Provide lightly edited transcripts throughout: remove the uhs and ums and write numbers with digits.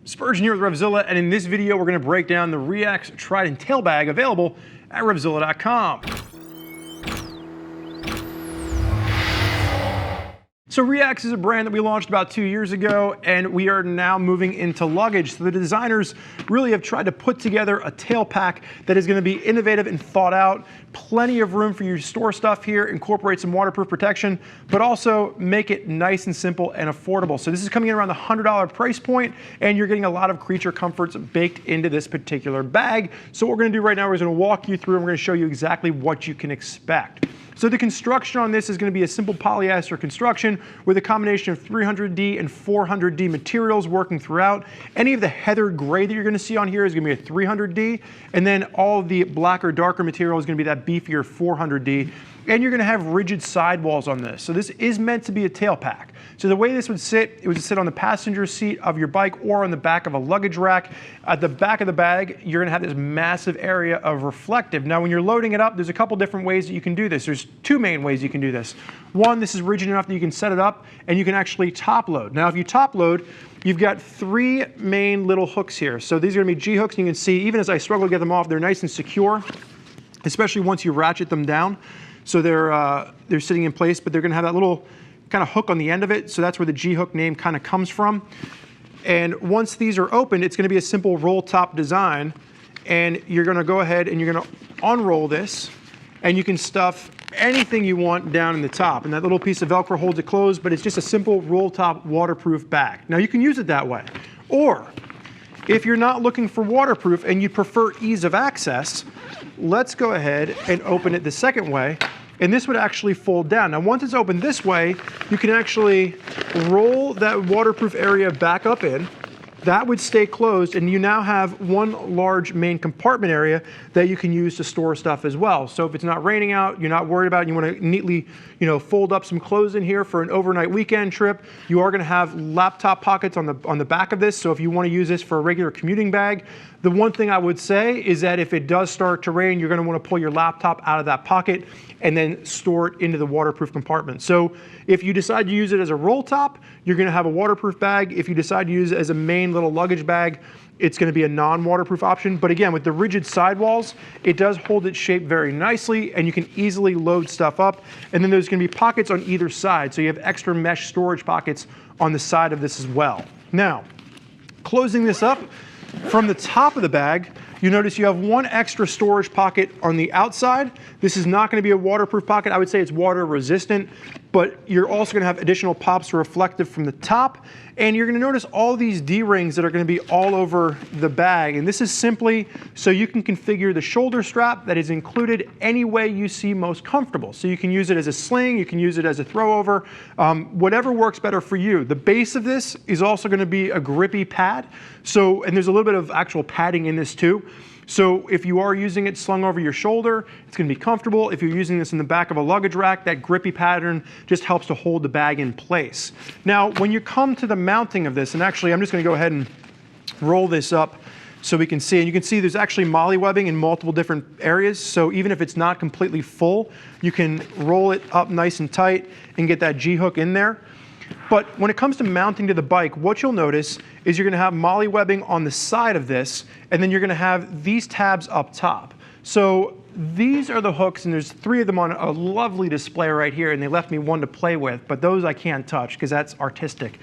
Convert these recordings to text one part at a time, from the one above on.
Spurgeon here with RevZilla, and in this video we're going to break down the REAX Trident tail bag available at RevZilla.com. So REAX is a brand that we launched about 2 years ago, and we are now moving into luggage. So the designers really have tried to put together a tail pack that is going to be innovative and thought out. Plenty of room for you to store stuff here, incorporate some waterproof protection, but also make it nice and simple and affordable. So this is coming in around the $100 price point, and you're getting a lot of creature comforts baked into this particular bag. So what we're going to do right now is we're going to walk you through and we're going to show you exactly what you can expect. So the construction on this is going to be a simple polyester construction with a combination of 300D and 400D materials working throughout. Any of the heathered gray that you're going to see on here is going to be a 300D, and then all of the blacker, darker material is going to be that beefier 400D. And you're going to have rigid sidewalls on this. So this is meant to be a tail pack. So the way this would sit, it would sit on the passenger seat of your bike or on the back of a luggage rack. At the back of the bag, you're going to have this massive area of reflective. Now when you're loading it up, there's a couple different ways that you can do this. There's two main ways you can do this. One, this is rigid enough that you can set it up and you can actually top load. Now if you top load, you've got three main little hooks here. So these are going to be G hooks, and you can see even as I struggle to get them off, they're nice and secure, especially once you ratchet them down. So they're sitting in place, but they're going to have that little kind of hook on the end of it. So that's where the G hook name kind of comes from. And once these are opened, it's going to be a simple roll top design. And you're going to go ahead and you're going to unroll this, and you can stuff anything you want down in the top. And that little piece of Velcro holds it closed, but it's just a simple roll top waterproof bag. Now you can use it that way. Or if you're not looking for waterproof and you prefer ease of access, let's go ahead and open it the second way, and this would actually fold down. Now once it's open this way, you can actually roll that waterproof area back up in. That would stay closed, and you now have one large main compartment area that you can use to store stuff as well. So if it's not raining out, you're not worried about it, you want to neatly, fold up some clothes in here for an overnight weekend trip. You are going to have laptop pockets on the back of this, so if you want to use this for a regular commuting bag. The one thing I would say is that if it does start to rain, you're going to want to pull your laptop out of that pocket and then store it into the waterproof compartment. So if you decide to use it as a roll top, you're going to have a waterproof bag. If you decide to use it as a main little luggage bag, it's going to be a non-waterproof option. But again, with the rigid sidewalls, it does hold its shape very nicely, and you can easily load stuff up. And then there's going to be pockets on either side, so you have extra mesh storage pockets on the side of this as well. Now, closing this up, from the top of the bag, you notice you have one extra storage pocket on the outside. This is not going to be a waterproof pocket. I would say it's water resistant, but you're also going to have additional pops reflective from the top. And you're going to notice all these D-rings that are going to be all over the bag. And this is simply so you can configure the shoulder strap that is included any way you see most comfortable. So you can use it as a sling, you can use it as a throw over, whatever works better for you. The base of this is also going to be a grippy pad. So, and there's a little bit of actual padding in this too. So if you are using it slung over your shoulder, it's going to be comfortable. If you're using this in the back of a luggage rack, that grippy pattern just helps to hold the bag in place. Now, when you come to the mounting of this, and actually I'm just going to go ahead and roll this up so we can see, and you can see there's actually molly webbing in multiple different areas. So even if it's not completely full, you can roll it up nice and tight and get that G hook in there. But when it comes to mounting to the bike, what you'll notice is you're going to have molly webbing on the side of this, and then you're going to have these tabs up top. So these are the hooks, and there's three of them on a lovely display right here, and they left me one to play with, but those I can't touch because that's artistic.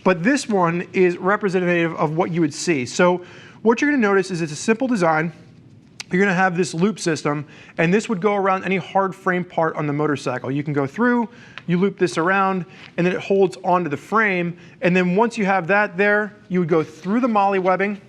But this one is representative of what you would see. So what you're going to notice is it's a simple design. You're going to have this loop system, and this would go around any hard frame part on the motorcycle. You can go through, you loop this around, and then it holds onto the frame. And then once you have that there, you would go through the molly webbing,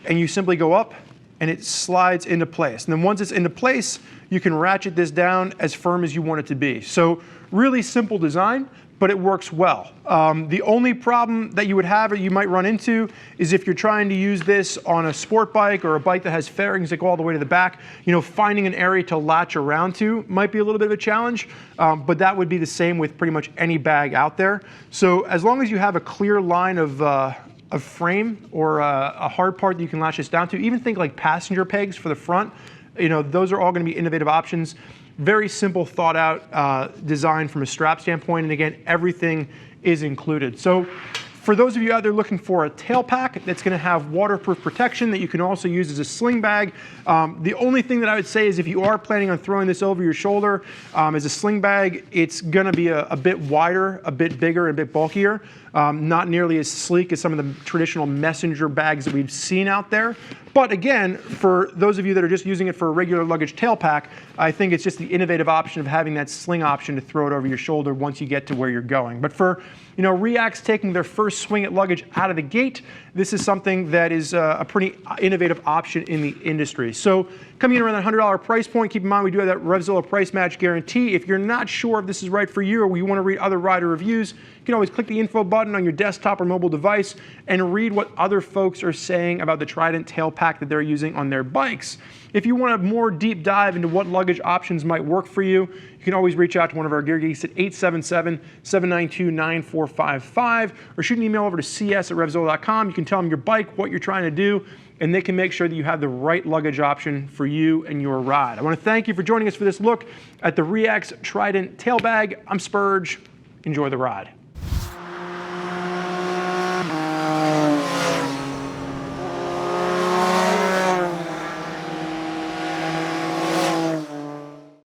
and you simply go up, and it slides into place. And then once it's into place, you can ratchet this down as firm as you want it to be. So really simple design, but it works well. The only problem that you would have or you might run into is if you're trying to use this on a sport bike or a bike that has fairings that go all the way to the back, finding an area to latch around to might be a little bit of a challenge, but that would be the same with pretty much any bag out there. So as long as you have a clear line of frame or a hard part that you can latch this down to, even think like passenger pegs for the front, those are all going to be innovative options. Very simple, thought out design from a strap standpoint, and again, everything is included. So For those of you out there looking for a tail pack that's going to have waterproof protection that you can also use as a sling bag, the only thing that I would say is if you are planning on throwing this over your shoulder as a sling bag, it's going to be a bit wider, a bit bigger, a bit bulkier. Not nearly as sleek as some of the traditional messenger bags that we've seen out there. But again, for those of you that are just using it for a regular luggage tail pack, I think it's just the innovative option of having that sling option to throw it over your shoulder once you get to where you're going. But for REAX taking their first swing at luggage out of the gate, this is something that is a pretty innovative option in the industry. So coming in around that $100 price point, keep in mind we do have that RevZilla price match guarantee. If you're not sure if this is right for you or you want to read other rider reviews, you can always click the info button on your desktop or mobile device and read what other folks are saying about the Trident tail pack that they're using on their bikes. If you want a more deep dive into what luggage options might work for you, you can always reach out to one of our gear geeks at 877-792-9455 or shoot an email over to cs@revzilla.com. You can tell them your bike, what you're trying to do, and they can make sure that you have the right luggage option for you and your ride. I want to thank you for joining us for this look at the REAX Trident tail bag. I'm Spurge. Enjoy the ride.